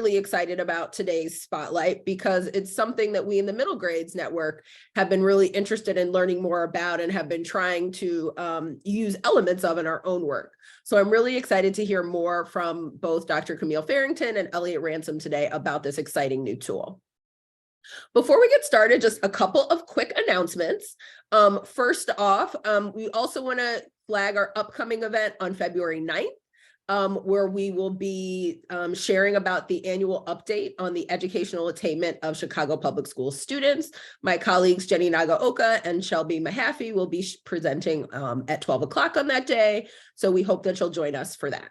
really excited about today's spotlight because it's something that we in the middle grades network have been really interested in learning more about and have been trying to use elements of in our own work. So I'm really excited to hear more from both Dr. Camille Farrington and Elliot Ransom today about this exciting new tool. Before we get started, just a couple of quick announcements. First off, we also want to flag our upcoming event on February 9th, where we will be sharing about the annual update on the educational attainment of Chicago Public Schools students. My colleagues Jenny Nagaoka and Shelby Mahaffey will be presenting at 12 o'clock on that day. So we hope that you'll join us for that.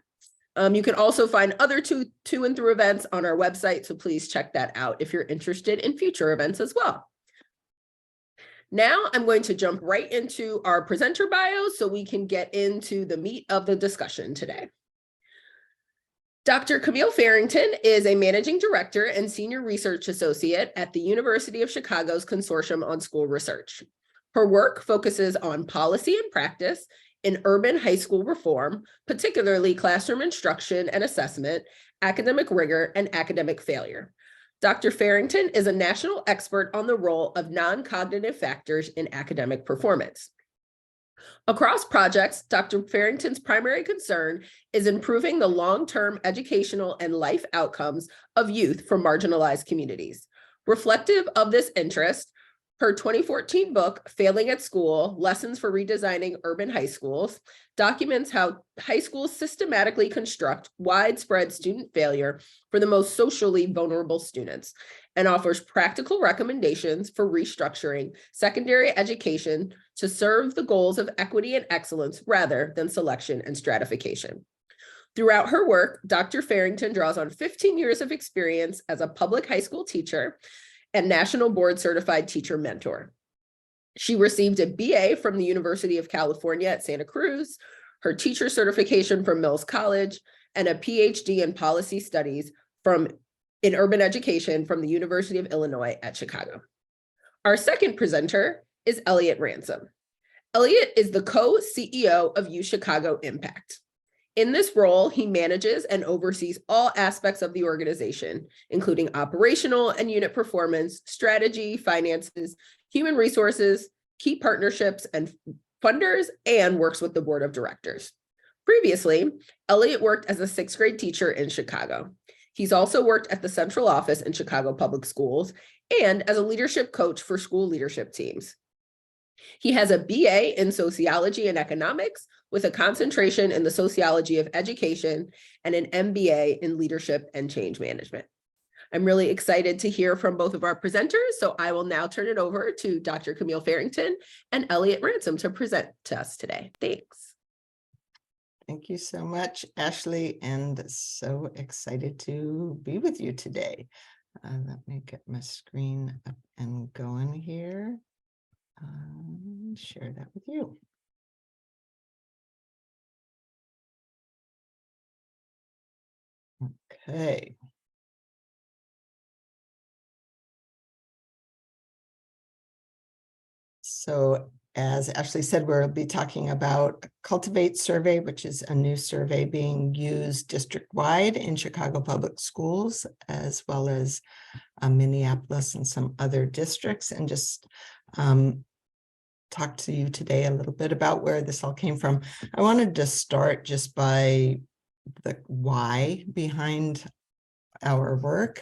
You can also find other to and through events on our website, so please check that out if you're interested in future events as well. Now I'm going to jump right into our presenter bios so we can get into the meat of the discussion today. Dr. Camille Farrington is a managing director and senior research associate at the University of Chicago's Consortium on School Research. Her work focuses on policy and practice in urban high school reform, particularly classroom instruction and assessment, academic rigor, and academic failure. Dr. Farrington is a national expert on the role of non-cognitive factors in academic performance. Across projects, Dr. Farrington's primary concern is improving the long-term educational and life outcomes of youth from marginalized communities. Reflective of this interest, her 2014 book, Failing at School: Lessons for Redesigning Urban High Schools, documents how high schools systematically construct widespread student failure for the most socially vulnerable students and offers practical recommendations for restructuring secondary education to serve the goals of equity and excellence rather than selection and stratification. Throughout her work, Dr. Farrington draws on 15 years of experience as a public high school teacher and National Board Certified Teacher Mentor. She received a BA from the University of California at Santa Cruz, her teacher certification from Mills College, and a PhD in policy studies in urban education from the University of Illinois at Chicago. Our second presenter is Elliot Ransom. Elliot is the co-CEO of UChicago Impact. In this role, he manages and oversees all aspects of the organization, including operational and unit performance, strategy, finances, human resources, key partnerships and funders, and works with the board of directors. Previously, Elliot worked as a sixth grade teacher in Chicago. He's also worked at the central office in Chicago Public Schools and as a leadership coach for school leadership teams. He has a BA in sociology and economics with a concentration in the sociology of education and an MBA in leadership and change management. I'm really excited to hear from both of our presenters, so I will now turn it over to Dr. Camille Farrington and Elliot Ransom to present to us today. Thanks. Thank you so much, Ashley, and so excited to be with you today. Let me get my screen up and going here. Share that with you. Okay. So as Ashley said, we'll be talking about Cultivate Survey, which is a new survey being used district-wide in Chicago Public Schools, as well as Minneapolis and some other districts, and just talk to you today a little bit about where this all came from. I wanted to start just by the why behind our work.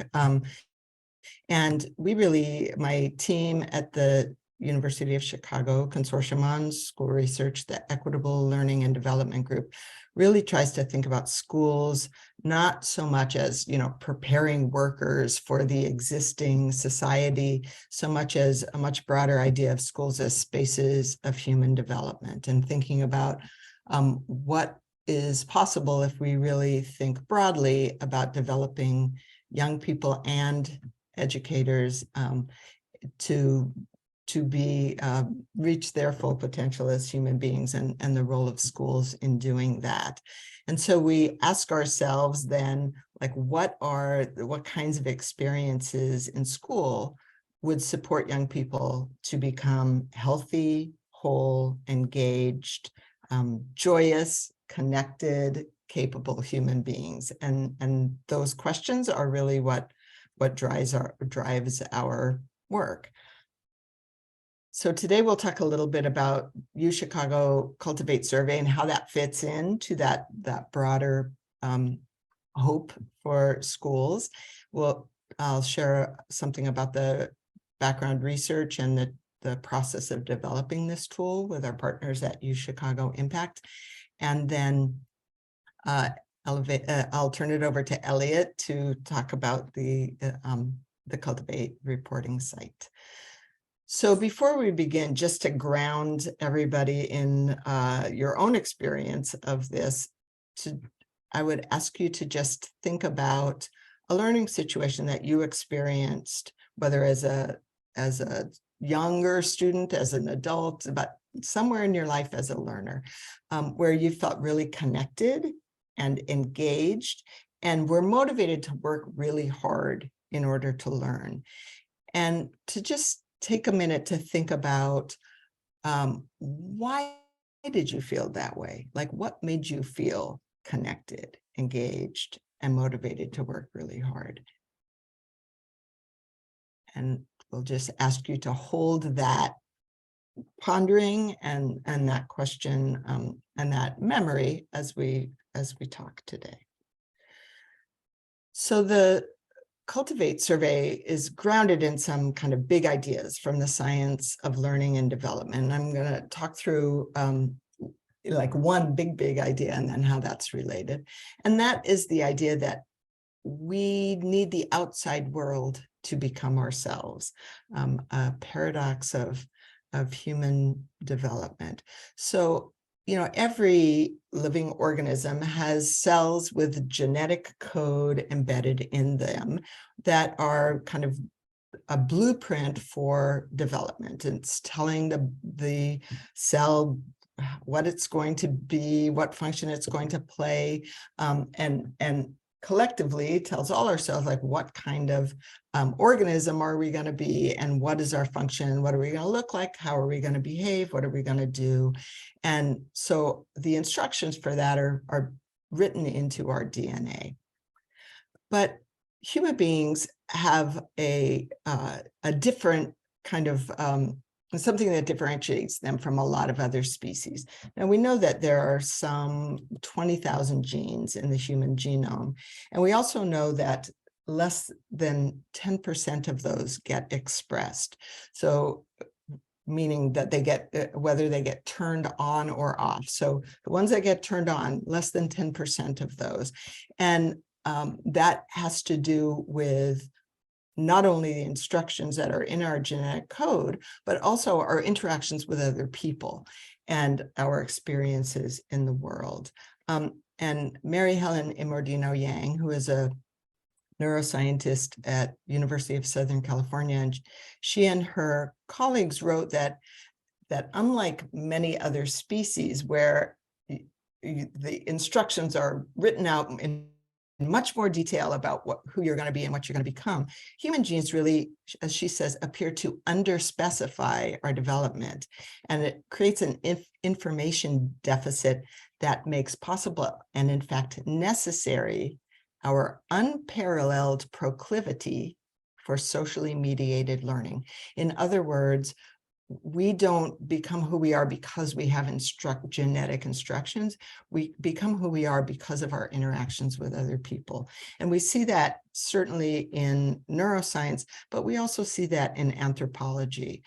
And we really, my team at the University of Chicago Consortium on School Research, the Equitable Learning and Development Group, really tries to think about schools not so much as, preparing workers for the existing society, so much as a much broader idea of schools as spaces of human development, and thinking about what is possible if we really think broadly about developing young people and educators to reach their full potential as human beings, and the role of schools in doing that. And so we ask ourselves then, like, what kinds of experiences in school would support young people to become healthy, whole, engaged, joyous, connected, capable human beings? And those questions are really what drives our work. So today we'll talk a little bit about UChicago Cultivate Survey and how that fits into that broader hope for schools. I'll share something about the background research and the process of developing this tool with our partners at UChicago Impact. And then I'll turn it over to Elliot to talk about the Cultivate reporting site. So before we begin, just to ground everybody in your own experience of this, I would ask you to just think about a learning situation that you experienced, whether as a younger student, as an adult, but somewhere in your life as a learner, where you felt really connected and engaged and were motivated to work really hard in order to learn. And to just take a minute to think about why did you feel that way? Like, what made you feel connected, engaged, and motivated to work really hard? And we'll just ask you to hold that pondering and that question and that memory as we talk today. So the Cultivate Survey is grounded in some kind of big ideas from the science of learning and development. I'm going to talk through like one big idea and then how that's related. And that is the idea that we need the outside world to become ourselves, a paradox of human development. So, every living organism has cells with genetic code embedded in them that are kind of a blueprint for development. It's telling the cell what it's going to be, what function it's going to play, and collectively tells all our cells like what kind of organism are we going to be, and what is our function, what are we going to look like, how are we going to behave, what are we going to do. And so the instructions for that are written into our DNA. But human beings have a different kind of something that differentiates them from a lot of other species. Now, we know that there are some 20,000 genes in the human genome, and we also know that less than 10% of those get expressed. So meaning that they get, whether they get turned on or off. So the ones that get turned on, less than 10% of those. And that has to do with not only the instructions that are in our genetic code, but also our interactions with other people and our experiences in the world. And Mary Helen Imordino Yang, who is a neuroscientist at University of Southern California, and she and her colleagues wrote that unlike many other species where the instructions are written out in much more detail about who you're going to be and what you're going to become, human genes really, as she says, appear to underspecify our development. And it creates an information deficit that makes possible, and in fact necessary, our unparalleled proclivity for socially mediated learning. In other words, we don't become who we are because we have genetic instructions. We become who we are because of our interactions with other people. And we see that certainly in neuroscience, but we also see that in anthropology.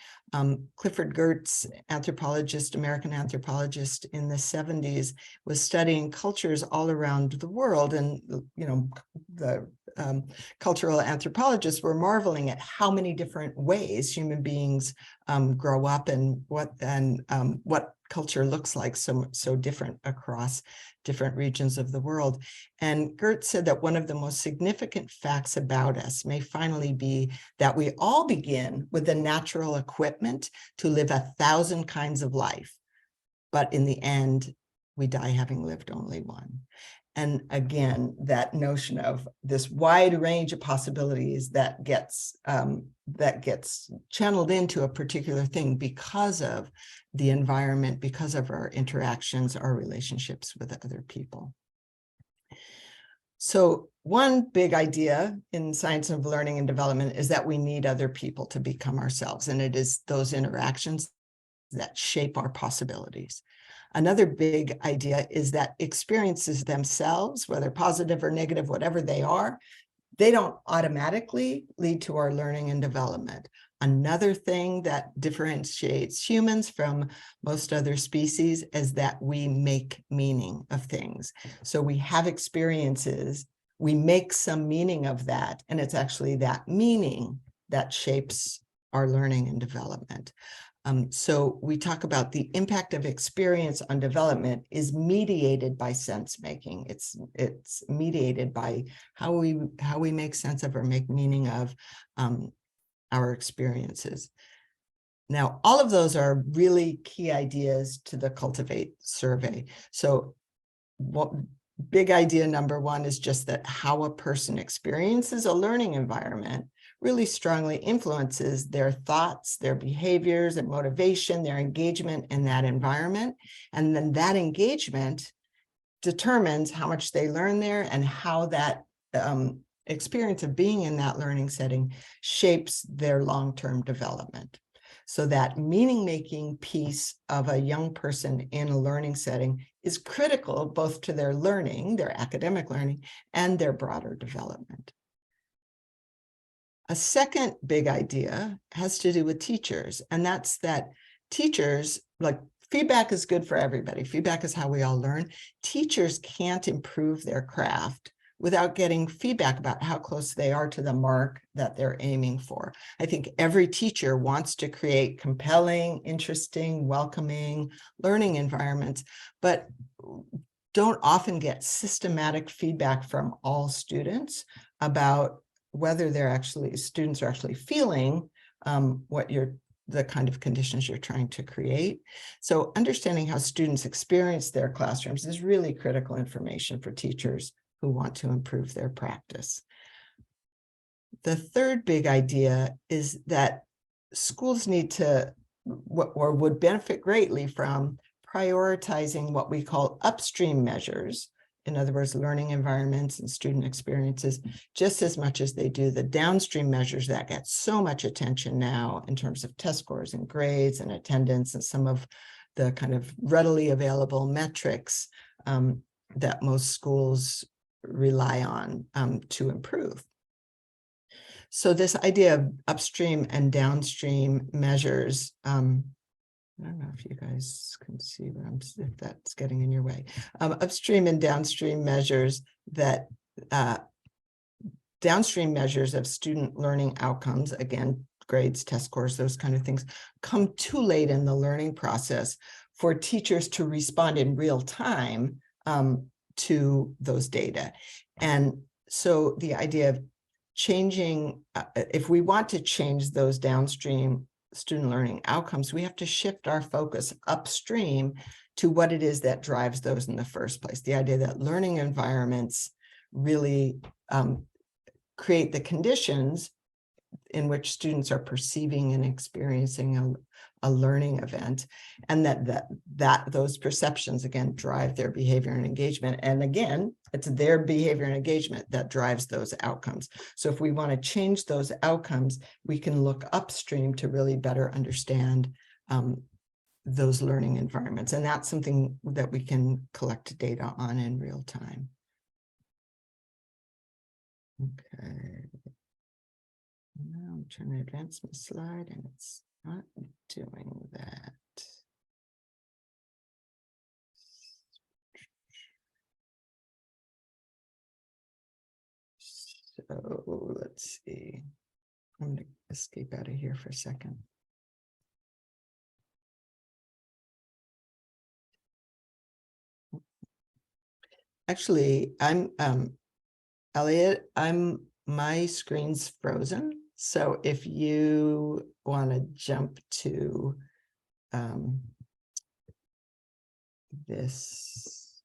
Clifford Geertz, anthropologist, American anthropologist in the 70s, was studying cultures all around the world. And, the cultural anthropologists were marveling at how many different ways human beings grow up and what culture looks like so different across different regions of the world. And Geertz said that one of the most significant facts about us may finally be that we all begin with the natural equipment to live 1,000 kinds of life, but in the end, we die having lived only one. And again, that notion of this wide range of possibilities that gets channeled into a particular thing because of the environment, because of our interactions, our relationships with other people. So one big idea in science of learning and development is that we need other people to become ourselves. And it is those interactions that shape our possibilities. Another big idea is that experiences themselves, whether positive or negative, whatever they are, they don't automatically lead to our learning and development. Another thing that differentiates humans from most other species is that we make meaning of things. So we have experiences, we make some meaning of that, and it's actually that meaning that shapes our learning and development. So we talk about the impact of experience on development is mediated by sense making. It's mediated by how we make sense of or make meaning of our experiences. Now, all of those are really key ideas to the Cultivate survey. So what big idea number one is just that how a person experiences a learning environment really strongly influences their thoughts, their behaviors and motivation, their engagement in that environment. And then that engagement determines how much they learn there and how that experience of being in that learning setting shapes their long-term development. So that meaning-making piece of a young person in a learning setting is critical both to their learning, their academic learning, and their broader development. A second big idea has to do with teachers, and that's that teachers, like feedback is good for everybody. Feedback is how we all learn. Teachers can't improve their craft without getting feedback about how close they are to the mark that they're aiming for. I think every teacher wants to create compelling, interesting, welcoming learning environments, but don't often get systematic feedback from all students about whether students are actually feeling the kind of conditions you're trying to create. So understanding how students experience their classrooms is really critical information for teachers who want to improve their practice. The third big idea is that schools need to, or would benefit greatly from, prioritizing what we call upstream measures. In other words, learning environments and student experiences, just as much as they do the downstream measures that get so much attention now in terms of test scores and grades and attendance and some of the kind of readily available metrics that most schools rely on to improve. So this idea of upstream and downstream measures, I don't know if you guys can see what if that's getting in your way. Upstream and downstream measures that downstream measures of student learning outcomes, again, grades, test scores, those kind of things, come too late in the learning process for teachers to respond in real time to those data. And so the idea of changing, if we want to change those downstream student learning outcomes, we have to shift our focus upstream to what it is that drives those in the first place. The idea that learning environments really create the conditions in which students are perceiving and experiencing a learning event, and that those perceptions again drive their behavior and engagement. And again, it's their behavior and engagement that drives those outcomes. So if we want to change those outcomes, we can look upstream to really better understand those learning environments. And that's something that we can collect data on in real time. Okay. Now I'm trying to advance my slide and it's not doing that. So let's see. I'm going to escape out of here for a second. Actually, I'm Elliot, my screen's frozen. So if you want to jump to this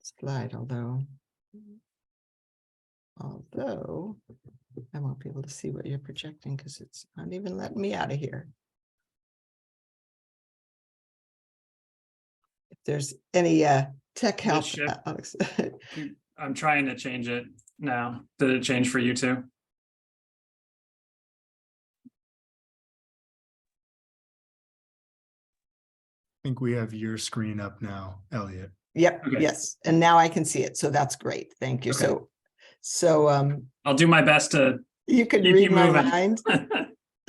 slide, although I won't be able to see what you're projecting because it's not even letting me out of here. If there's any tech help, Alex. I'm trying to change it now. Did it change for you too? I think we have your screen up now, Elliot. Yep, Okay. yes, and now I can see it, so that's great, thank you. Okay. So I'll do my best to you could keep read you my moving. mind.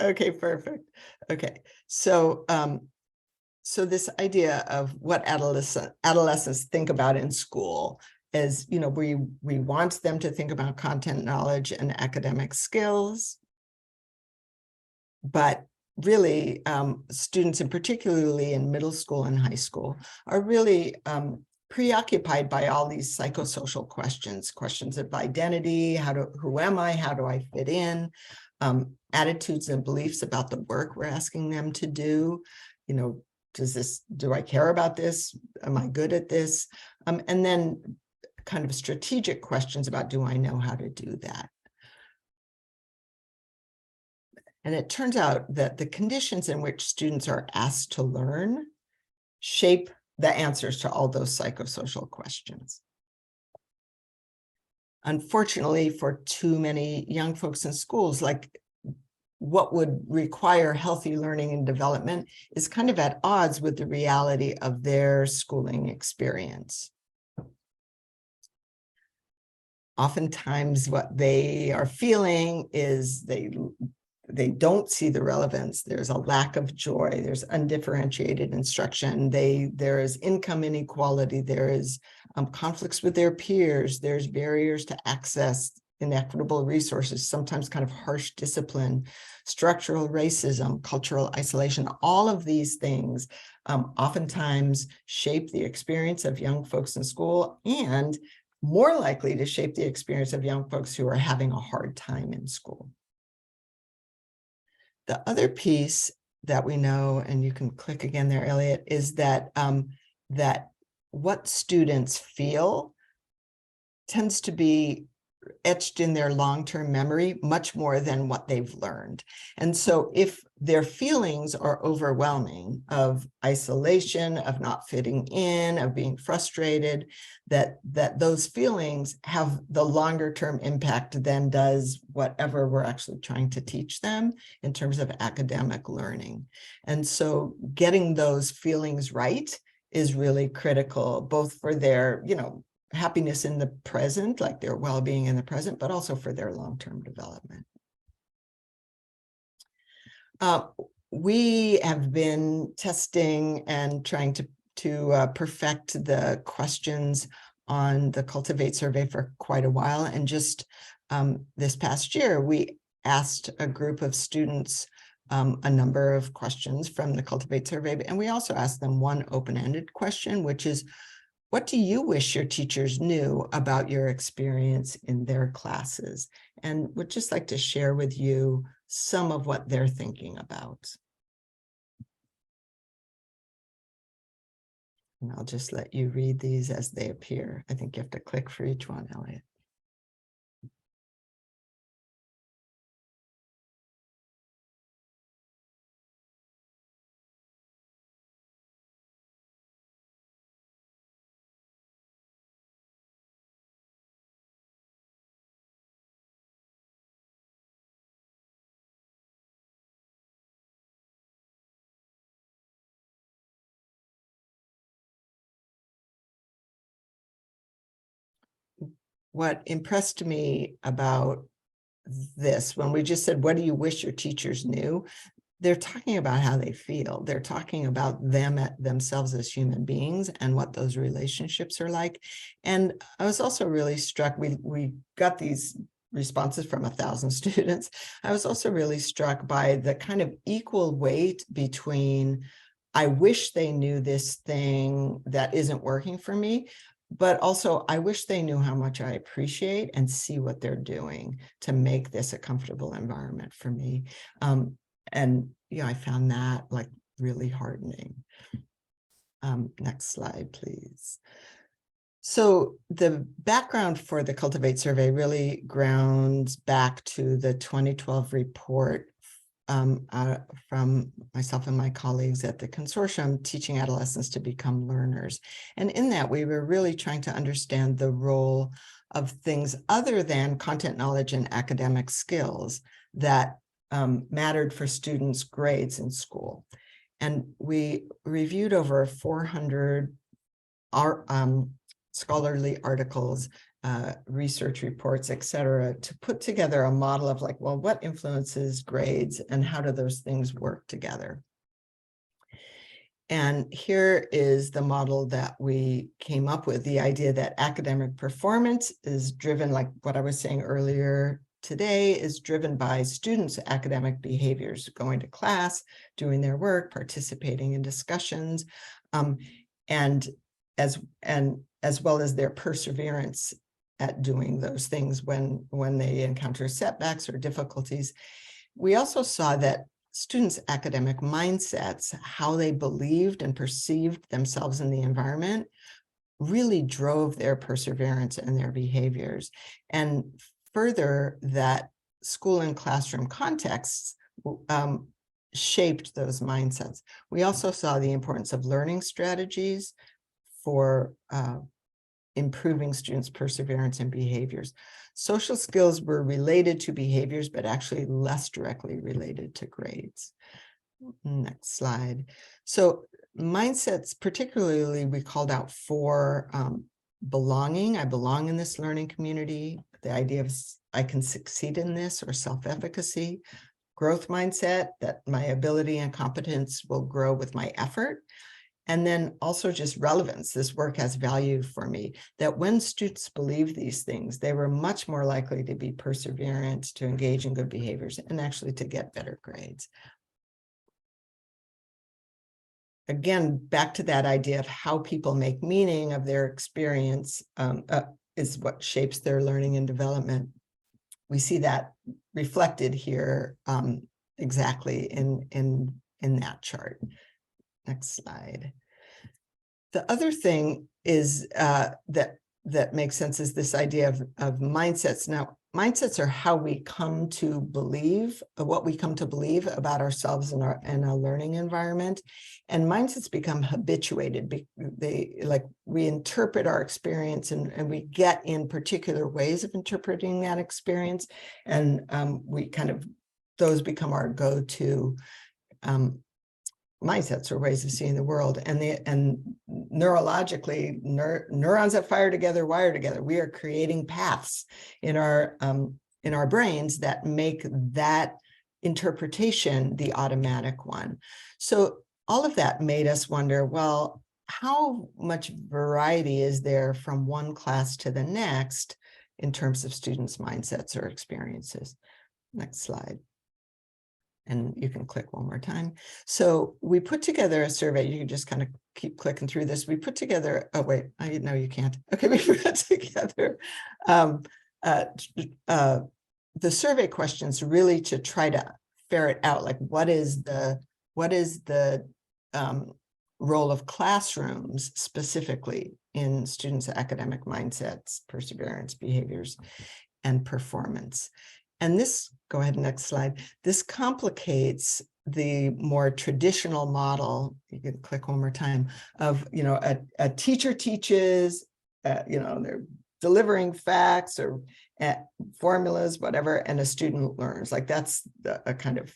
Okay, perfect. Okay, so so this idea of what adolescents think about in school is, you know, we want them to think about content knowledge and academic skills, but really students, and particularly in middle school and high school, are really preoccupied by all these psychosocial questions of identity, who am I, how do I fit in, attitudes and beliefs about the work we're asking them to do, you know, do I care about this? Am I good at this? And then kind of strategic questions about, do I know how to do that? And it turns out that the conditions in which students are asked to learn shape the answers to all those psychosocial questions. Unfortunately, for too many young folks in schools, like what would require healthy learning and development is kind of at odds with the reality of their schooling experience. Oftentimes what they are feeling is they don't see the relevance. There's a lack of joy. There's undifferentiated instruction. There is income inequality. There is conflicts with their peers. There's barriers to access inequitable resources, sometimes kind of harsh discipline, structural racism, cultural isolation. All of these things oftentimes shape the experience of young folks in school, and more likely to shape the experience of young folks who are having a hard time in school. The other piece that we know, and you can click again there, Elliot, is that that what students feel tends to be etched in their long-term memory much more than what they've learned. And so if their feelings are overwhelming of isolation, of not fitting in, of being frustrated, that those feelings have the longer-term impact than does whatever we're actually trying to teach them in terms of academic learning. And so getting those feelings right is really critical, both for their, you know, happiness in the present, like their well-being in the present, but also for their long-term development. We have been testing and trying to perfect the questions on the Cultivate survey for quite a while. And just this past year, we asked a group of students a number of questions from the Cultivate survey. And we also asked them one open-ended question, which is, what do you wish your teachers knew about your experience in their classes? And would just like to share with you some of what they're thinking about. And I'll just let you read these as they appear. I think you have to click for each one, Elliot. What impressed me about this, when we just said, what do you wish your teachers knew? They're talking about how they feel. They're talking about themselves as human beings and what those relationships are like. And I was also really struck, we got these responses from 1,000 students. I was also really struck by the kind of equal weight between, I wish they knew this thing that isn't working for me, but also I wish they knew how much I appreciate and see what they're doing to make this a comfortable environment for me. And yeah, I found that like really heartening. Next slide, please. So the background for the Cultivate survey really grounds back to the 2012 report from myself and my colleagues at the consortium, Teaching Adolescents to Become Learners. And in that, we were really trying to understand the role of things other than content knowledge and academic skills that mattered for students' grades in school. And we reviewed over 400 scholarly articles, research reports, et cetera, to put together a model of like, well, what influences grades and how do those things work together? And here is the model that we came up with, the idea that academic performance is driven, like what I was saying earlier today, is driven by students' academic behaviors, going to class, doing their work, participating in discussions, and as well as their perseverance at doing those things when they encounter setbacks or difficulties. We also saw that students' academic mindsets, how they believed and perceived themselves in the environment, really drove their perseverance and their behaviors. And further, that school and classroom contexts shaped those mindsets. We also saw the importance of learning strategies for improving students' perseverance and behaviors. Social skills were related to behaviors, but actually less directly related to grades. Next slide. So mindsets, particularly, we called out for belonging. I belong in this learning community. The idea of I can succeed in this, or self-efficacy. Growth mindset, that my ability and competence will grow with my effort. And then also just relevance. This work has value for me. That when students believe these things, they were much more likely to be perseverant, to engage in good behaviors, and actually to get better grades. Again, back to that idea of how people make meaning of their experience is what shapes their learning and development. We see that reflected here exactly in that chart. Next slide. The other thing is that makes sense is this idea of mindsets. Now, mindsets are how we come to believe, what we come to believe about ourselves and our learning environment. And mindsets become habituated. We interpret our experience and we get in particular ways of interpreting that experience. And those become our go-to mindsets or ways of seeing the world. And neurologically, neurons that fire together wire together. We are creating paths in our brains that make that interpretation the automatic one. So all of that made us wonder, well, how much variety is there from one class to the next in terms of students' mindsets or experiences? Next slide. And you can click one more time. So we put together a survey. You can just kind of keep clicking through this. We put together, oh wait, no, you can't. Okay, we put together the survey questions really to try to ferret out, like, what is the role of classrooms specifically in students' academic mindsets, perseverance, behaviors, and performance. And this, go ahead, next slide. This complicates the more traditional model, you can click one more time, of, a teacher teaches, they're delivering facts or formulas, whatever, and a student learns. Like, that's a kind of,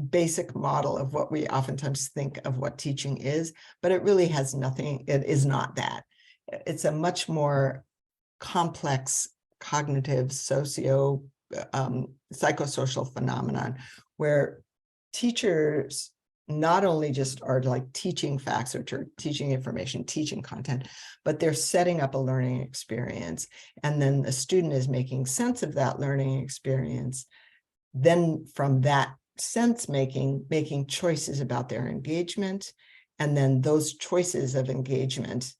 basic model of what we oftentimes think of what teaching is, but it really has nothing, it is not that. It's a much more complex cognitive psychosocial phenomenon where teachers not only just are like teaching facts or teaching information, teaching content, but they're setting up a learning experience. And then the student is making sense of that learning experience. Then from that sense making choices about their engagement. And then those choices of engagement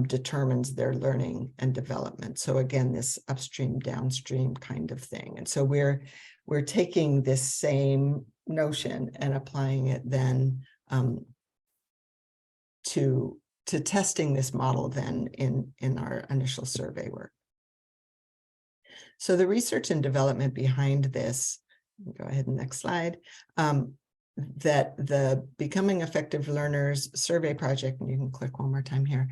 determines their learning and development. So again, this upstream, downstream kind of thing. And so we're taking this same notion and applying it then to testing this model then in our initial survey work. So the research and development behind this, go ahead and next slide, that the Becoming Effective Learners survey project, and you can click one more time here,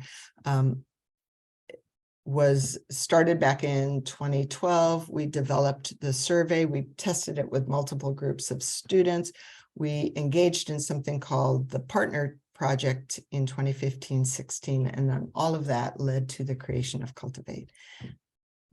was started back in 2012. We developed the survey. We tested it with multiple groups of students. We engaged in something called the Partner Project in 2015-16, and then all of that led to the creation of Cultivate.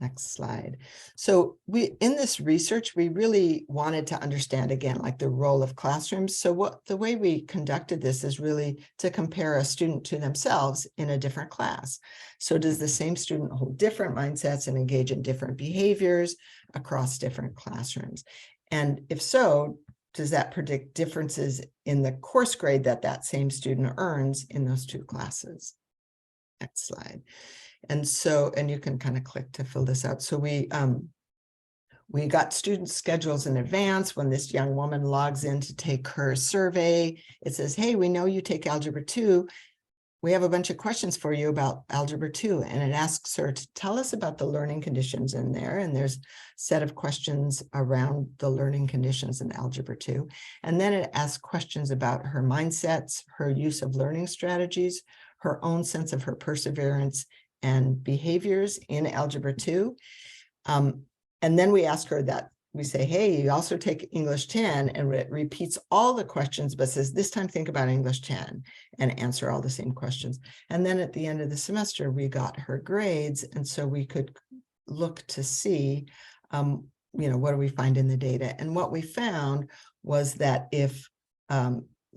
Next slide. So in this research, we really wanted to understand, again, like the role of classrooms. So the way we conducted this is really to compare a student to themselves in a different class. So does the same student hold different mindsets and engage in different behaviors across different classrooms? And if so, does that predict differences in the course grade that that same student earns in those two classes? Next slide. And so, and you can kind of click to fill this out. So we got student schedules in advance. When this young woman logs in to take her survey, it says, hey, we know you take Algebra 2. We have a bunch of questions for you about Algebra 2. And it asks her to tell us about the learning conditions in there. And there's a set of questions around the learning conditions in Algebra 2. And then it asks questions about her mindsets, her use of learning strategies, her own sense of her perseverance and behaviors in Algebra 2. And then we ask her that, we say, hey, you also take English 10, and it repeats all the questions, but says, this time think about English 10 and answer all the same questions. And then at the end of the semester, we got her grades. And so we could look to see, what do we find in the data? And what we found was that if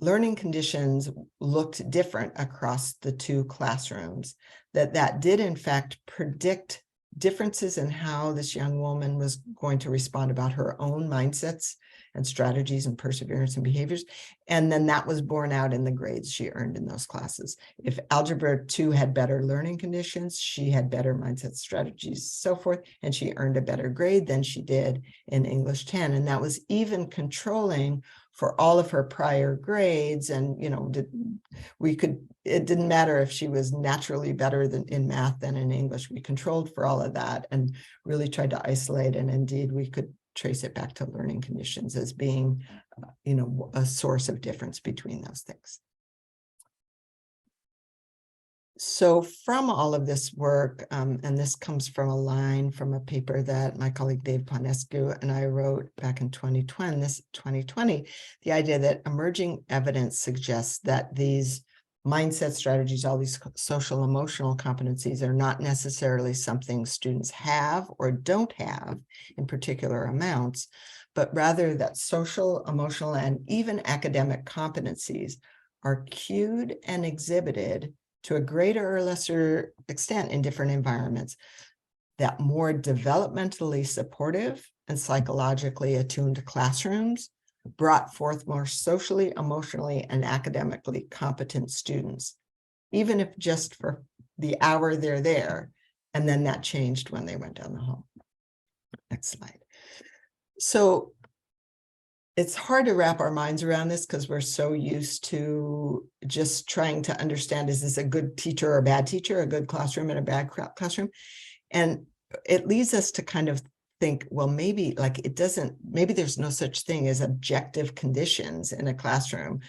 learning conditions looked different across the two classrooms, that did in fact predict differences in how this young woman was going to respond about her own mindsets and strategies and perseverance and behaviors. And then that was borne out in the grades she earned in those classes. If Algebra 2 had better learning conditions, she had better mindset strategies, so forth, and she earned a better grade than she did in English 10. And that was even controlling for all of her prior grades. And, it didn't matter if she was naturally better in math than in English. We controlled for all of that and really tried to isolate. And indeed, we could trace it back to learning conditions as being, a source of difference between those things. So from all of this work, and this comes from a line from a paper that my colleague Dave Ponescu and I wrote back in 2020, the idea that emerging evidence suggests that these mindset strategies, all these social emotional competencies are not necessarily something students have or don't have in particular amounts, but rather that social, emotional, and even academic competencies are cued and exhibited to a greater or lesser extent in different environments, that more developmentally supportive and psychologically attuned classrooms brought forth more socially, emotionally, and academically competent students, even if just for the hour they're there. And then that changed when they went down the hall. Next slide. So it's hard to wrap our minds around this because we're so used to just trying to understand, is this a good teacher or a bad teacher, a good classroom and a bad classroom? And it leads us to kind of think, well, maybe there's no such thing as objective conditions in a classroom.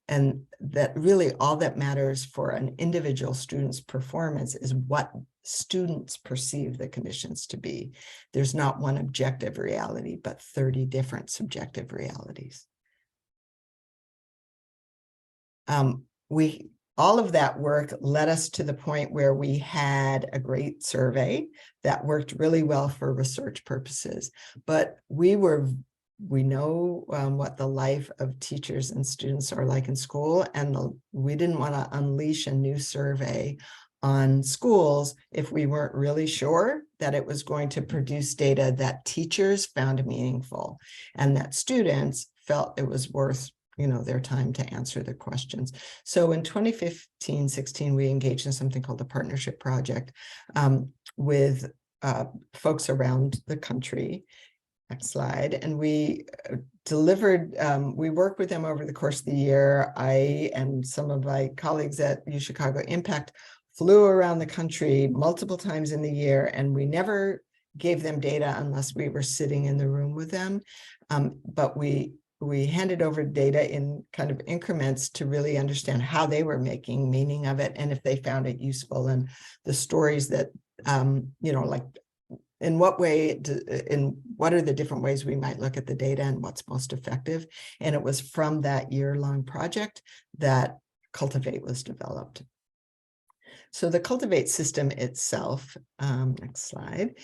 And that really all that matters for an individual student's performance is what students perceive the conditions to be. There's not one objective reality, but 30 different subjective realities. All of that work led us to the point where we had a great survey that worked really well for research purposes, but we know what the life of teachers and students are like in school, and we didn't want to unleash a new survey on schools if we weren't really sure that it was going to produce data that teachers found meaningful and that students felt it was worth their time to answer the questions. So in 2015-16, we engaged in something called the Partnership Project with folks around the country. Next slide. And we delivered, we worked with them over the course of the year. I and some of my colleagues at UChicago Impact flew around the country multiple times in the year, and we never gave them data unless we were sitting in the room with them. But we handed over data in kind of increments to really understand how they were making meaning of it and if they found it useful. And the stories that you know, like in what way, what are the different ways we might look at the data and what's most effective? And it was from that year-long project that Cultivate was developed. So the Cultivate system itself, next slide,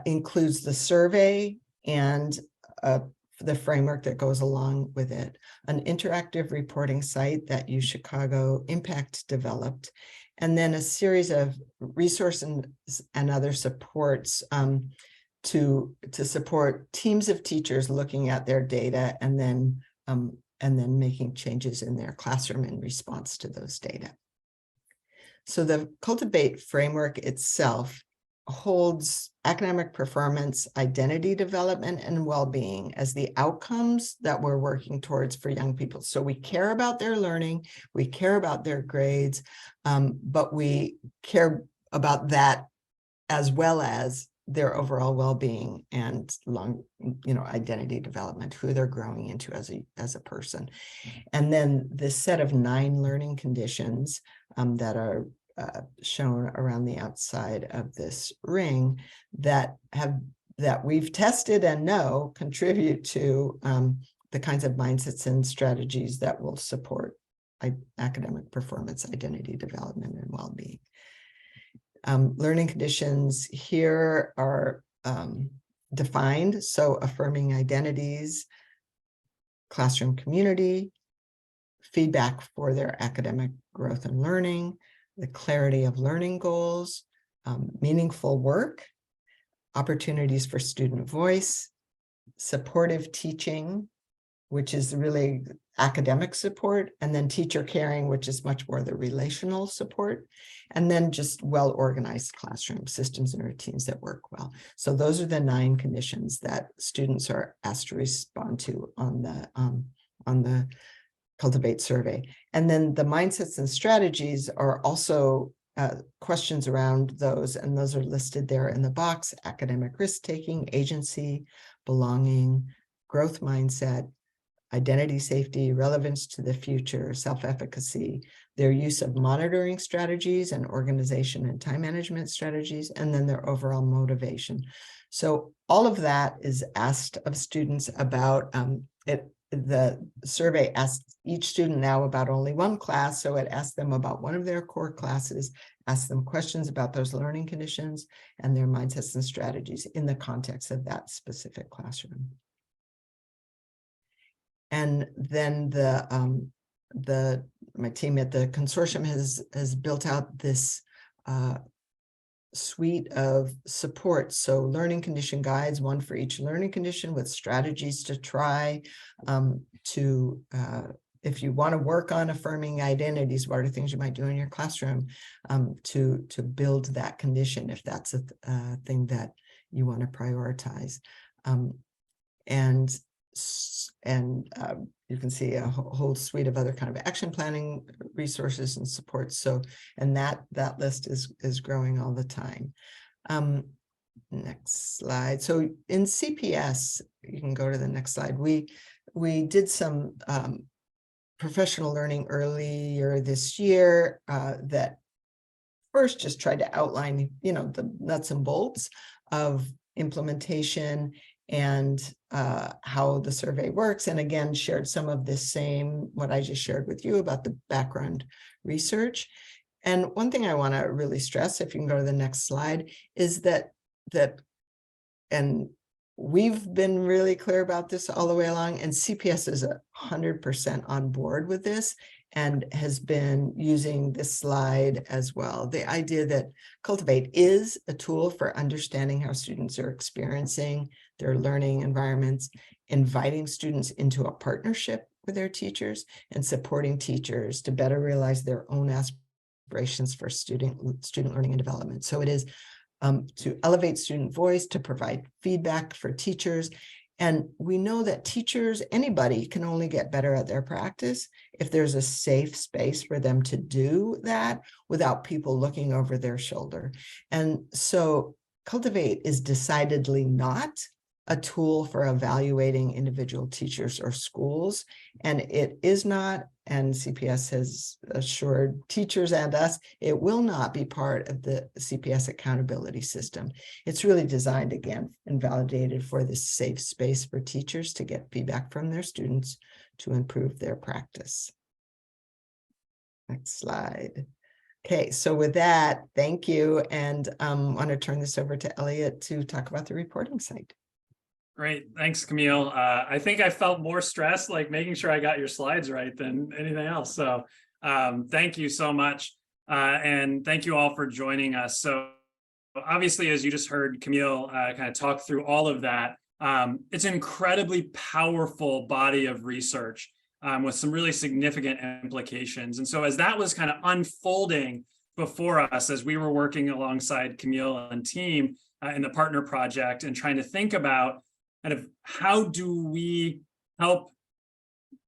includes the survey and the framework that goes along with it, an interactive reporting site that UChicago Impact developed, and then a series of resources and other supports to support teams of teachers looking at their data and then making changes in their classroom in response to those data. So the Cultivate framework itself holds academic performance, identity development, and well-being as the outcomes that we're working towards for young people. So we care about their learning, we care about their grades, but we care about that as well as their overall well-being and identity development, who they're growing into as a person. And then this set of 9 learning conditions that are shown around the outside of this ring that we've tested and know contribute to the kinds of mindsets and strategies that will support academic performance, identity development, and well-being. Learning conditions here are defined. So affirming identities, classroom community, feedback for their academic growth and learning, the clarity of learning goals, meaningful work, opportunities for student voice, supportive teaching, which is really academic support, and then teacher caring, which is much more the relational support, and then just well-organized classroom systems and routines that work well. So those are the 9 conditions that students are asked to respond to on the Cultivate survey. And then the mindsets and strategies are also questions around those, and those are listed there in the box: academic risk-taking, agency, belonging, growth mindset, identity, safety, relevance to the future, self-efficacy, their use of monitoring strategies and organization and time management strategies, and then their overall motivation. So all of that is asked of students about it. The survey asks each student now about only one class, so it asks them about one of their core classes, asks them questions about those learning conditions and their mindsets and strategies in the context of that specific classroom. And then my team at the consortium has built out this suite of support. So learning condition guides, one for each learning condition with strategies to try if you want to work on affirming identities, what are things you might do in your classroom to build that condition if that's a thing that you want to prioritize. And you can see a whole suite of other kind of action planning resources and supports. So, and that list is growing all the time. Next slide. So in CPS, you can go to the next slide. We did some professional learning earlier this year that first just tried to outline, the nuts and bolts of implementation and how the survey works. And again, shared some of this what I just shared with you about the background research. And one thing I want to really stress, if you can go to the next slide, is that and we've been really clear about this all the way along, and CPS is 100% on board with this and has been using this slide as well. The idea that Cultivate is a tool for understanding how students are experiencing their learning environments, inviting students into a partnership with their teachers, and supporting teachers to better realize their own aspirations for student learning and development. So it is to elevate student voice, to provide feedback for teachers. And we know that teachers, anybody, can only get better at their practice if there's a safe space for them to do that without people looking over their shoulder. And so Cultivate is decidedly not a tool for evaluating individual teachers or schools. And it is not, and CPS has assured teachers and us, it will not be part of the CPS accountability system. It's really designed, again, and validated for this safe space for teachers to get feedback from their students to improve their practice. Next slide. Okay, so with that, thank you. And I want to turn this over to Elliot to talk about the reporting site. Great, thanks, Camille. I think I felt more stressed, like making sure I got your slides right than anything else. So thank you so much. And thank you all for joining us. So obviously, as you just heard Camille kind of talk through all of that, it's an incredibly powerful body of research with some really significant implications. And so as that was kind of unfolding before us, as we were working alongside Camille and team in the partner project and trying to think about kind of how do we help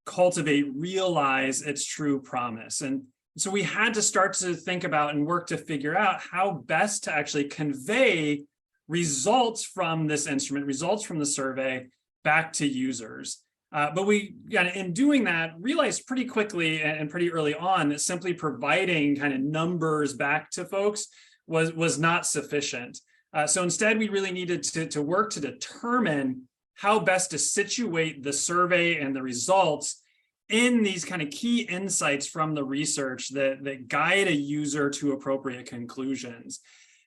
Cultivate realize its true promise. And so we had to start to think about and work to figure out how best to actually convey results from this instrument, results from the survey back to users. But we, in doing that, realized pretty quickly and pretty early on that simply providing kind of numbers back to folks was not sufficient. So instead, we really needed to work to determine how best to situate the survey and the results in these kind of key insights from the research that guide a user to appropriate conclusions.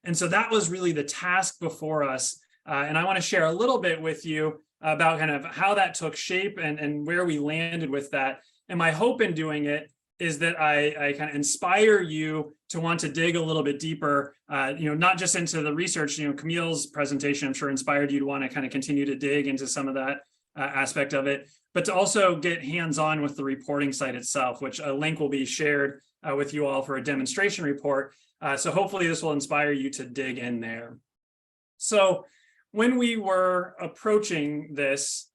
And so that was really the task before us. And I want to share a little bit with you about kind of how that took shape and where we landed with that. And my hope in doing it is that I kind of inspire you to want to dig a little bit deeper, not just into the research. Camille's presentation, I'm sure, inspired you to want to kind of continue to dig into some of that aspect of it, but to also get hands-on with the reporting site itself, which a link will be shared with you all for a demonstration report. So hopefully this will inspire you to dig in there. So when we were approaching this,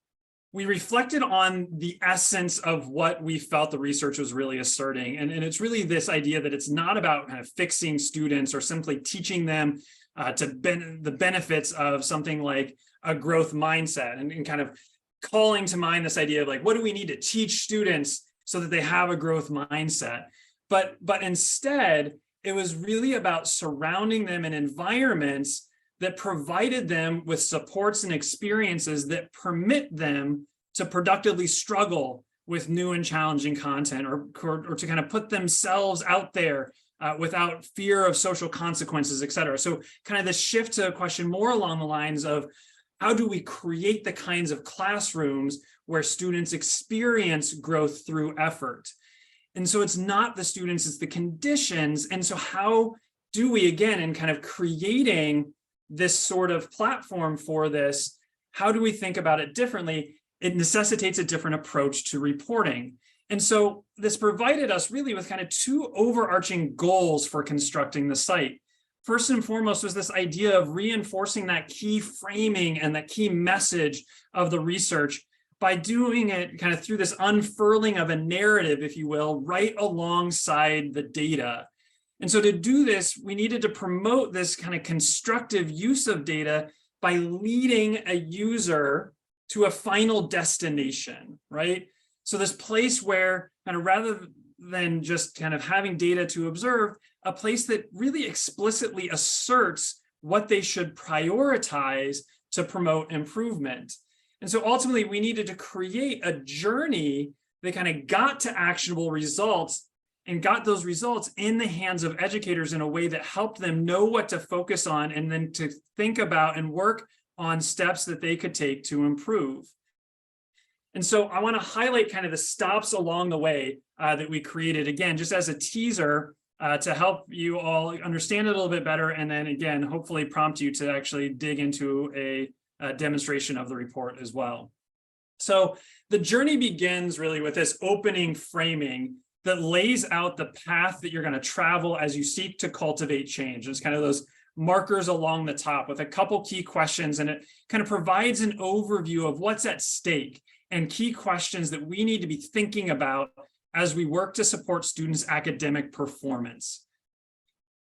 we reflected on the essence of what we felt the research was really asserting. And it's really this idea that it's not about kind of fixing students or simply teaching them the benefits of something like a growth mindset and kind of calling to mind this idea of like, what do we need to teach students so that they have a growth mindset? But instead, it was really about surrounding them in environments that provided them with supports and experiences that permit them to productively struggle with new and challenging content or to kind of put themselves out there without fear of social consequences, et cetera. So kind of the shift to a question more along the lines of how do we create the kinds of classrooms where students experience growth through effort? And so it's not the students, it's the conditions. And so how do we, again, in kind of creating this sort of platform for this, how do we think about it differently? It necessitates a different approach to reporting. And so this provided us really with kind of two overarching goals for constructing the site. First and foremost was this idea of reinforcing that key framing and that key message of the research by doing it kind of through this unfurling of a narrative, if you will, right alongside the data. And so to do this, we needed to promote this kind of constructive use of data by leading a user to a final destination, right? So this place where kind of rather than just kind of having data to observe, a place that really explicitly asserts what they should prioritize to promote improvement. And so ultimately, we needed to create a journey that kind of got to actionable results and got those results in the hands of educators in a way that helped them know what to focus on and then to think about and work on steps that they could take to improve. And so I want to highlight kind of the stops along the way that we created, again, just as a teaser to help you all understand it a little bit better. And then again, hopefully prompt you to actually dig into a demonstration of the report as well. So the journey begins really with this opening framing that lays out the path that you're going to travel as you seek to cultivate change. It's kind of those markers along the top with a couple key questions, and it kind of provides an overview of what's at stake and key questions that we need to be thinking about as we work to support students' academic performance.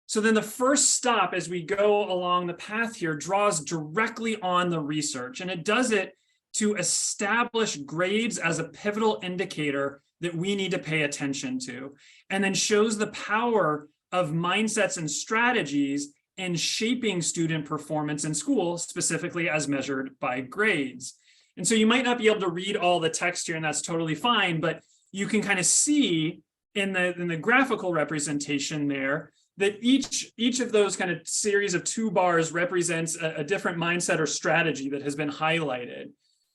So then the first stop as we go along the path here draws directly on the research, and it does it to establish grades as a pivotal indicator that we need to pay attention to, and then shows the power of mindsets and strategies in shaping student performance in school, specifically as measured by grades. And so you might not be able to read all the text here, and that's totally fine, but you can kind of see in the graphical representation there that each of those kind of series of 2 bars represents a different mindset or strategy that has been highlighted.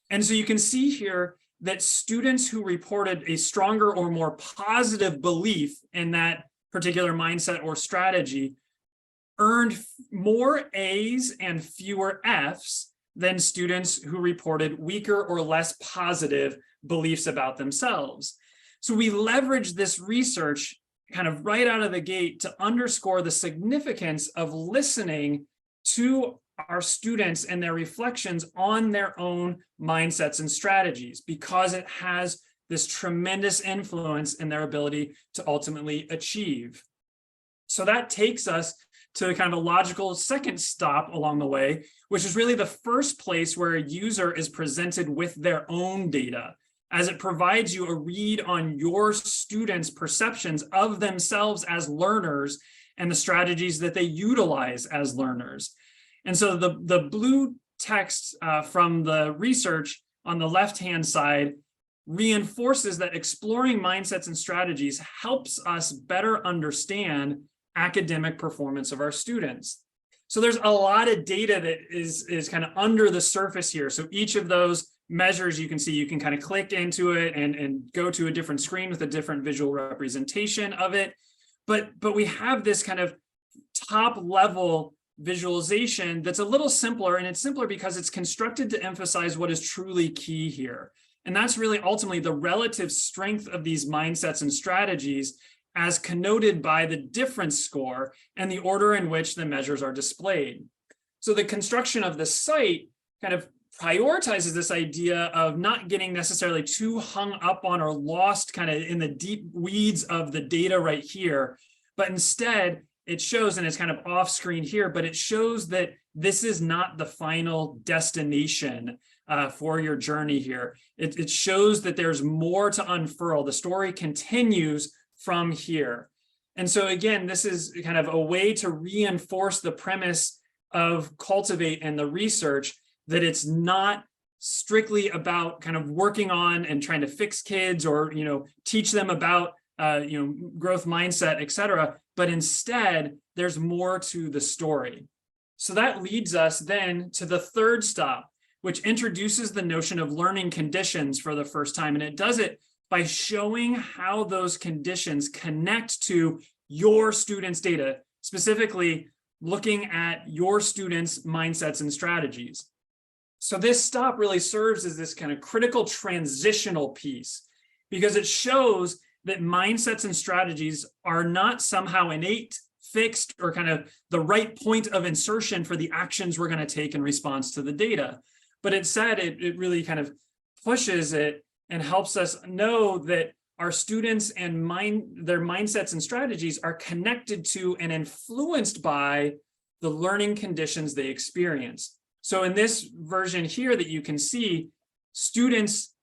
And so you can see here that students who reported a stronger or more positive belief in that particular mindset or strategy earned more A's and fewer F's than students who reported weaker or less positive beliefs about themselves. So we leverage this research kind of right out of the gate to underscore the significance of listening to our students and their reflections on their own mindsets and strategies, because it has this tremendous influence in their ability to ultimately achieve. So that takes us to kind of a logical second stop along the way, which is really the first place where a user is presented with their own data, as it provides you a read on your students' perceptions of themselves as learners and the strategies that they utilize as learners. And so the blue text from the research on the left-hand side reinforces that exploring mindsets and strategies helps us better understand academic performance of our students. So there's a lot of data that is kind of under the surface here. So each of those measures you can see, you can kind of click into it and go to a different screen with a different visual representation of it. But we have this kind of top level visualization that's a little simpler, and it's simpler because it's constructed to emphasize what is truly key here. And that's really ultimately the relative strength of these mindsets and strategies as connoted by the difference score and the order in which the measures are displayed. So the construction of the site kind of prioritizes this idea of not getting necessarily too hung up on or lost kind of in the deep weeds of the data right here, but instead it shows, and it's kind of off screen here, but it shows that this is not the final destination for your journey here. It shows that there's more to unfurl. The story continues from here. And so again, this is kind of a way to reinforce the premise of Cultivate and the research, that it's not strictly about kind of working on and trying to fix kids or, teach them about, growth mindset, et cetera, but instead there's more to the story. So that leads us then to the third stop, which introduces the notion of learning conditions for the first time. And it does it by showing how those conditions connect to your students' data, specifically looking at your students' mindsets and strategies. So this stop really serves as this kind of critical transitional piece, because it shows that mindsets and strategies are not somehow innate, fixed, or kind of the right point of insertion for the actions we're going to take in response to the data. But instead, it really kind of pushes it and helps us know that our students and their mindsets and strategies are connected to and influenced by the learning conditions they experience. So in this version here that you can see, students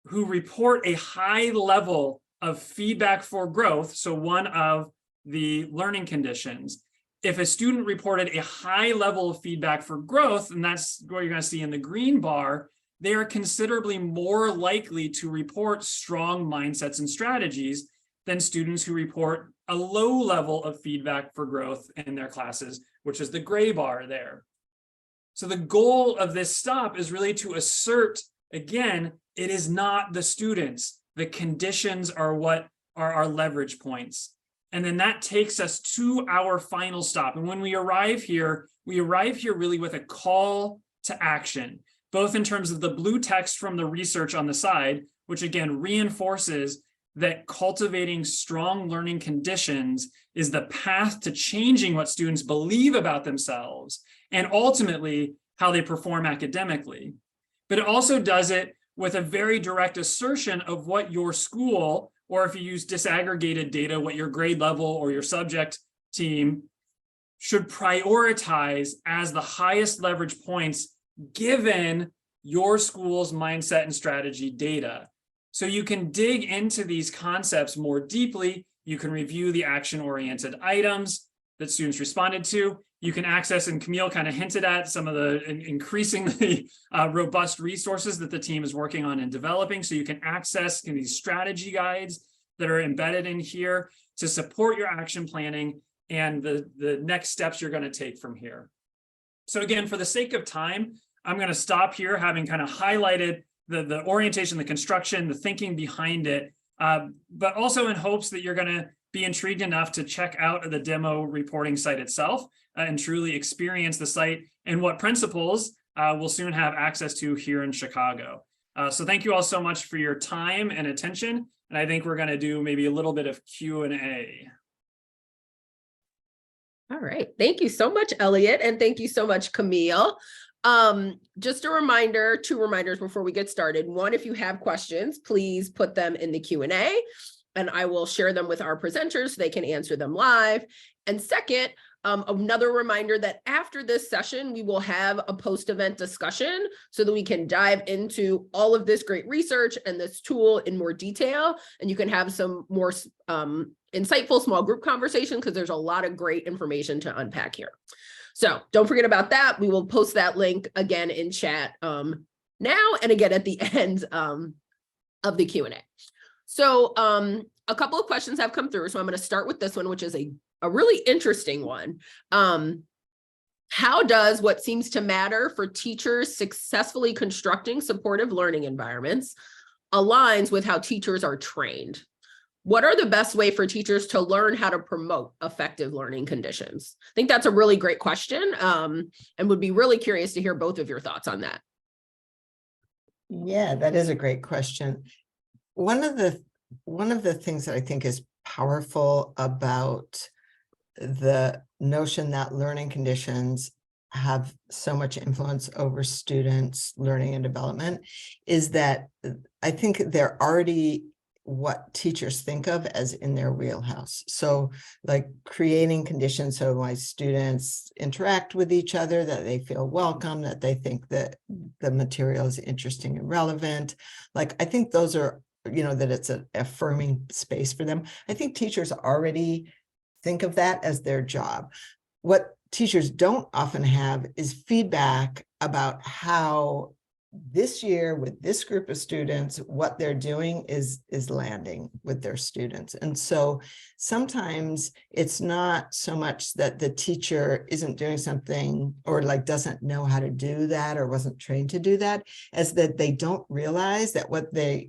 who report a high level of feedback for growth, so one of the learning conditions, if a student reported a high level of feedback for growth, and that's what you're going to see in the green bar, they are considerably more likely to report strong mindsets and strategies than students who report a low level of feedback for growth in their classes, which is the gray bar there. So the goal of this stop is really to assert, again, it is not the students. The conditions are what are our leverage points. And then that takes us to our final stop. And when we arrive here really with a call to action, both in terms of the blue text from the research on the side, which again reinforces that cultivating strong learning conditions is the path to changing what students believe about themselves and ultimately how they perform academically. But it also does it with a very direct assertion of what your school, or if you use disaggregated data, what your grade level or your subject team should prioritize as the highest leverage points given your school's mindset and strategy data. So you can dig into these concepts more deeply. You can review the action-oriented items that students responded to. You can access, and Camille kind of hinted at, some of the increasingly robust resources that the team is working on and developing. So you can access these strategy guides that are embedded in here to support your action planning and the next steps you're going to take from here. So again, for the sake of time, I'm going to stop here, having kind of highlighted the orientation, the construction, the thinking behind it, but also in hopes that you're going to be intrigued enough to check out the demo reporting site itself and truly experience the site and what principals we'll soon have access to here in Chicago. So thank you all so much for your time and attention. And I think we're going to do maybe a little bit of Q&A. All right. Thank you so much, Elliot. And thank you so much, Camille. Just a reminder, 2 reminders before we get started. One, if you have questions, please put them in the Q&A and I will share them with our presenters so they can answer them live. And second, another reminder that after this session, we will have a post-event discussion so that we can dive into all of this great research and this tool in more detail. And you can have some more insightful small group conversation because there's a lot of great information to unpack here. So don't forget about that. We will post that link again in chat now and again at the end of the Q&A. So a couple of questions have come through. So I'm going to start with this one, which is a really interesting one. How does what seems to matter for teachers successfully constructing supportive learning environments aligns with how teachers are trained? What are the best way for teachers to learn how to promote effective learning conditions? I think that's a really great question and would be really curious to hear both of your thoughts on that. Yeah, that is a great question. One of the things that I think is powerful about the notion that learning conditions have so much influence over students' learning and development is that I think they're already what teachers think of as in their wheelhouse. So like creating conditions so my students interact with each other, that they feel welcome, that they think that the material is interesting and relevant. Like, I think those are, that it's an affirming space for them. I think teachers already think of that as their job. What teachers don't often have is feedback about how this year with this group of students, what they're doing is landing with their students. And so sometimes it's not so much that the teacher isn't doing something or like doesn't know how to do that or wasn't trained to do that, as that they don't realize that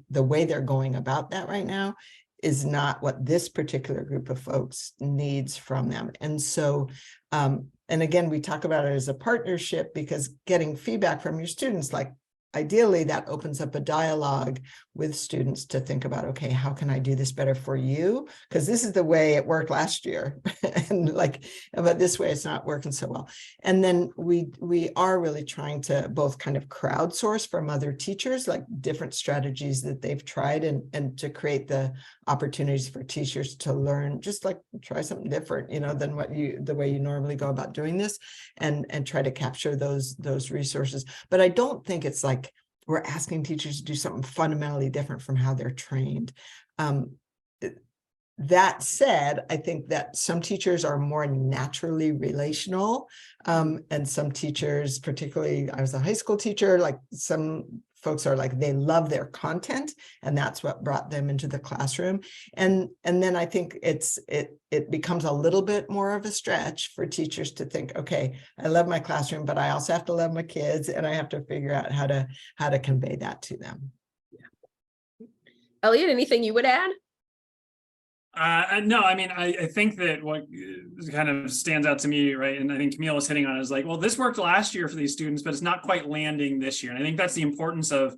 the way they're going about that right now is not what this particular group of folks needs from them. And so, and again, we talk about it as a partnership because getting feedback from your students, like ideally that opens up a dialogue with students to think about, okay, how can I do this better for you? Because this is the way it worked last year. And but this way it's not working so well. And then we are really trying to both kind of crowdsource from other teachers, like different strategies that they've tried and to create the opportunities for teachers to learn, just like try something different, than the way you normally go about doing this and try to capture those resources. But I don't think it's like we're asking teachers to do something fundamentally different from how they're trained. That said, I think that some teachers are more naturally relational, and some teachers, particularly I was a high school teacher, like some folks are like, they love their content and that's what brought them into the classroom. And then I think it becomes a little bit more of a stretch for teachers to think, okay, I love my classroom, but I also have to love my kids and I have to figure out how to convey that to them. Yeah. Elliot, anything you would add? No, I mean, I think that what kind of stands out to me, right, and I think Camille was hitting on it, is like, well, this worked last year for these students, but it's not quite landing this year. And I think that's the importance of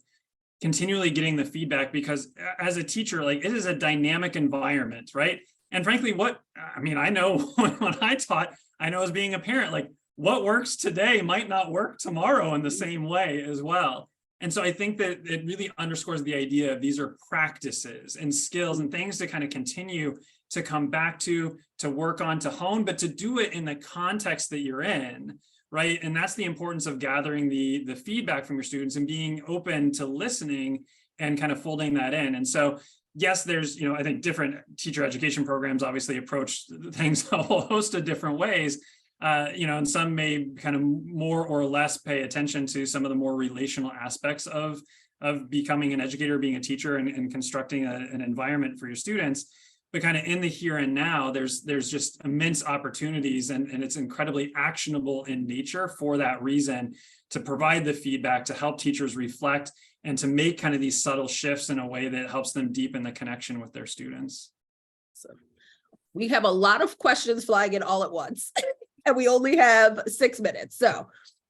continually getting the feedback, because as a teacher, like, it is a dynamic environment, right? And frankly, I know when I taught, I know as being a parent, like, what works today might not work tomorrow in the same way as well. And so I think that it really underscores the idea of these are practices and skills and things to kind of continue to come back to work on, to hone, but to do it in the context that you're in, right? And that's the importance of gathering the feedback from your students and being open to listening and kind of folding that in. And so, yes, there's, I think different teacher education programs obviously approach things a whole host of different ways, and some may kind of more or less pay attention to some of the more relational aspects of becoming an educator, being a teacher, and constructing an environment for your students. But kind of in the here and now, there's just immense opportunities, and it's incredibly actionable in nature for that reason, to provide the feedback, to help teachers reflect, and to make kind of these subtle shifts in a way that helps them deepen the connection with their students. So we have a lot of questions flying in all at once, and we only have 6 minutes. So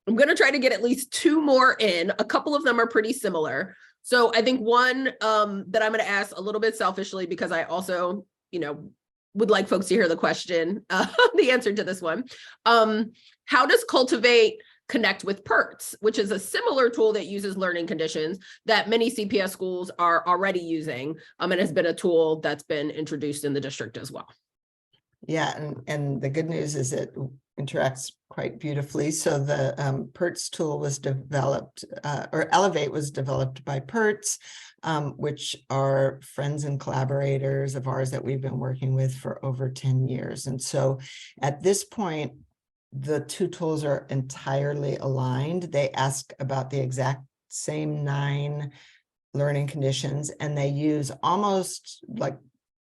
I'm going to try to get at least 2 more in. A couple of them are pretty similar. So I think one that I'm going to ask a little bit selfishly, because I also, would like folks to hear the question, the answer to this one. How does Cultivate connect with PERTS, which is a similar tool that uses learning conditions that many CPS schools are already using, and has been a tool that's been introduced in the district as well? Yeah, and the good news is it interacts quite beautifully. So the PERTS tool was developed, or Elevate was developed by PERTS, which are friends and collaborators of ours that we've been working with for over 10 years. And so at this point, the 2 tools are entirely aligned. They ask about the exact same 9 learning conditions, and they use almost, like,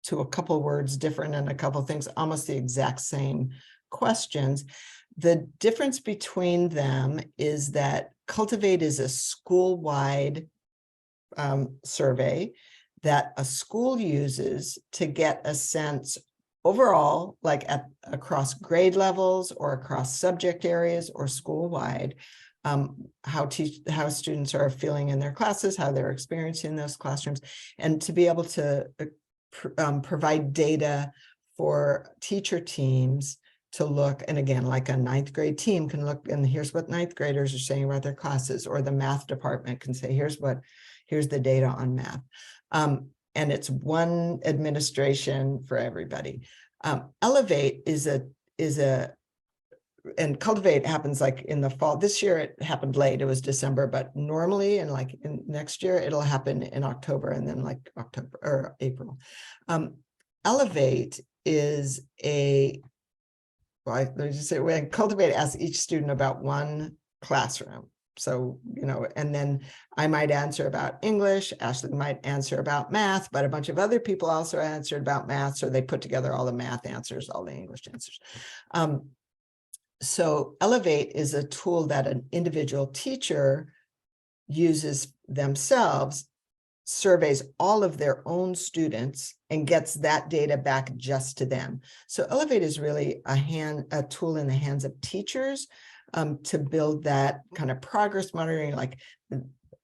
to a couple words different and a couple things, almost the exact same questions. The difference between them is that Cultivate is a school-wide survey that a school uses to get a sense overall, like across grade levels or across subject areas or school-wide, how students are feeling in their classes, how they're experiencing those classrooms, and to be able to provide data for teacher teams to look. And again, like a 9th grade team can look, and here's what 9th graders are saying about their classes, or the math department can say, here's the data on math. And it's one administration for everybody. Elevate and Cultivate happens like in the fall. This year it happened late, it was December, but normally, and like in next year, it'll happen in October, and then like October or April. Elevate is let me just say, when Cultivate asks each student about one classroom. So, and then I might answer about English, Ashley might answer about math, but a bunch of other people also answered about math. So they put together all the math answers, all the English answers. So Elevate is a tool that an individual teacher uses themselves, surveys all of their own students, and gets that data back just to them. So Elevate is really a tool in the hands of teachers to build that kind of progress monitoring. Like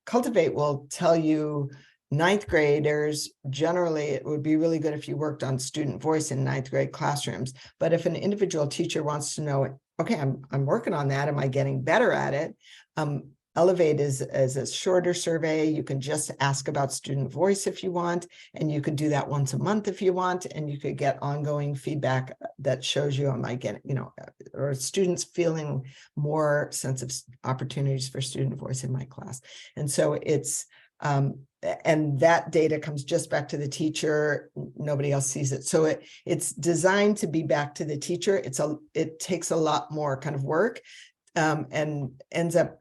Cultivate will tell you 9th graders, generally, it would be really good if you worked on student voice in 9th grade classrooms. But if an individual teacher wants to know, okay, I'm working on that, am I getting better at it? Elevate is a shorter survey. You can just ask about student voice if you want, and you could do that once a month if you want, and you could get ongoing feedback that shows you, am I getting, or students feeling more sense of opportunities for student voice in my class. And so it's, and that data comes just back to the teacher. Nobody else sees it. So it's designed to be back to the teacher. It takes a lot more kind of work, and ends up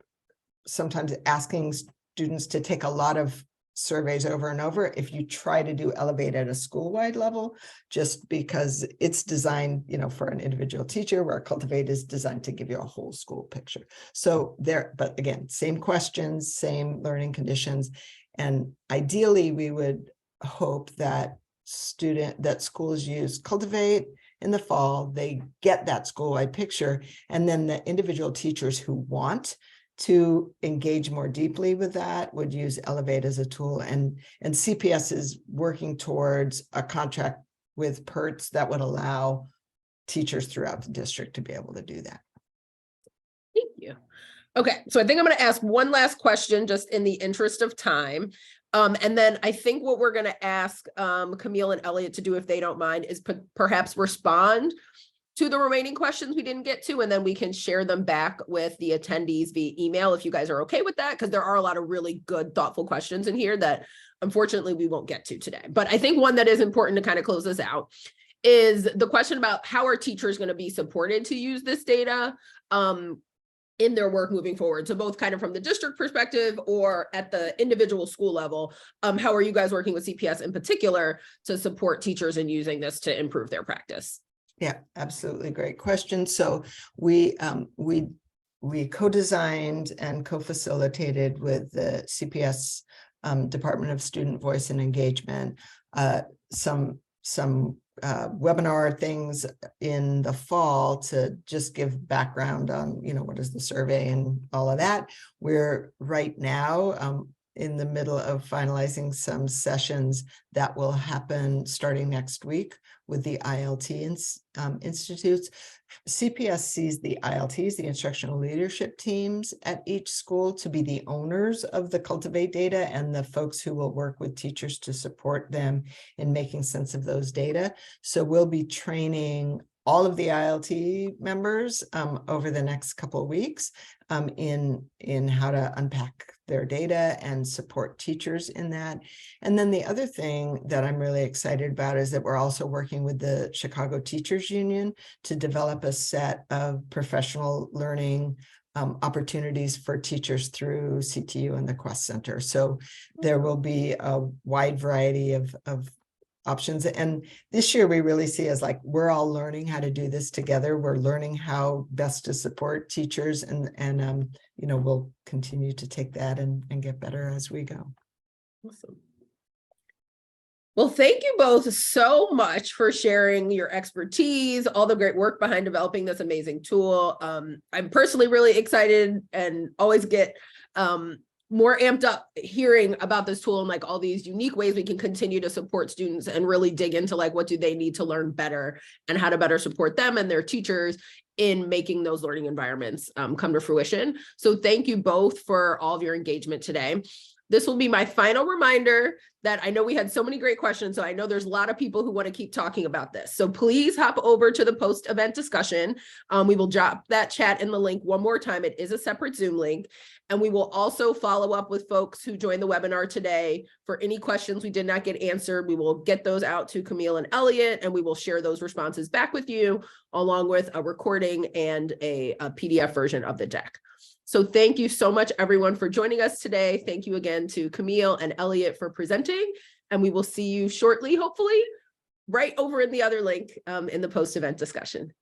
sometimes asking students to take a lot of surveys over and over if you try to do Elevate at a school-wide level, just because it's designed, for an individual teacher, where Cultivate is designed to give you a whole school picture. So but again, same questions, same learning conditions. And ideally, we would hope that schools use Cultivate in the fall, they get that school-wide picture, and then the individual teachers who want to engage more deeply with that would use Elevate as a tool. And CPS is working towards a contract with PERTS that would allow teachers throughout the district to be able to do that. Thank you. Okay, so I think I'm going to ask one last question just in the interest of time. And then I think what we're going to ask Camille and Elliot to do, if they don't mind, is perhaps respond to the remaining questions we didn't get to, and then we can share them back with the attendees via email if you guys are okay with that, because there are a lot of really good, thoughtful questions in here that unfortunately we won't get to today. But I think one that is important to kind of close this out is the question about how are teachers going to be supported to use this data in their work moving forward. So both kind of from the district perspective or at the individual school level, how are you guys working with CPS in particular to support teachers in using this to improve their practice? Yeah, absolutely. Great question. So we co-designed and co-facilitated with the CPS Department of Student Voice and Engagement some webinar things in the fall to just give background on, what is the survey and all of that. We're right now in the middle of finalizing some sessions that will happen starting next week with the ILT institutes. CPS sees the ILTs, the instructional leadership teams at each school, to be the owners of the Cultivate data and the folks who will work with teachers to support them in making sense of those data. So we'll be training all of the ILT members over the next couple of weeks in how to unpack their data and support teachers in that. And then the other thing that I'm really excited about is that we're also working with the Chicago Teachers Union to develop a set of professional learning opportunities for teachers through CTU and the Quest Center. So there will be a wide variety of options. And this year we really see as like, we're all learning how to do this together. We're learning how best to support teachers, and we'll continue to take that and get better as we go. Awesome. Well, thank you both so much for sharing your expertise, all the great work behind developing this amazing tool. I'm personally really excited and always get more amped up hearing about this tool and like all these unique ways we can continue to support students and really dig into like what do they need to learn better and how to better support them and their teachers in making those learning environments come to fruition. So thank you both for all of your engagement today. This will be my final reminder that I know we had so many great questions, so I know there's a lot of people who want to keep talking about this. So please hop over to the post-event discussion. We will drop that chat in the link one more time. It is a separate Zoom link. And we will also follow up with folks who joined the webinar today for any questions we did not get answered. We will get those out to Camille and Elliot, and we will share those responses back with you, along with a recording and a PDF version of the deck. So thank you so much, everyone, for joining us today. Thank you again to Camille and Elliot for presenting, and we will see you shortly, hopefully, right over in the other link in the post-event discussion.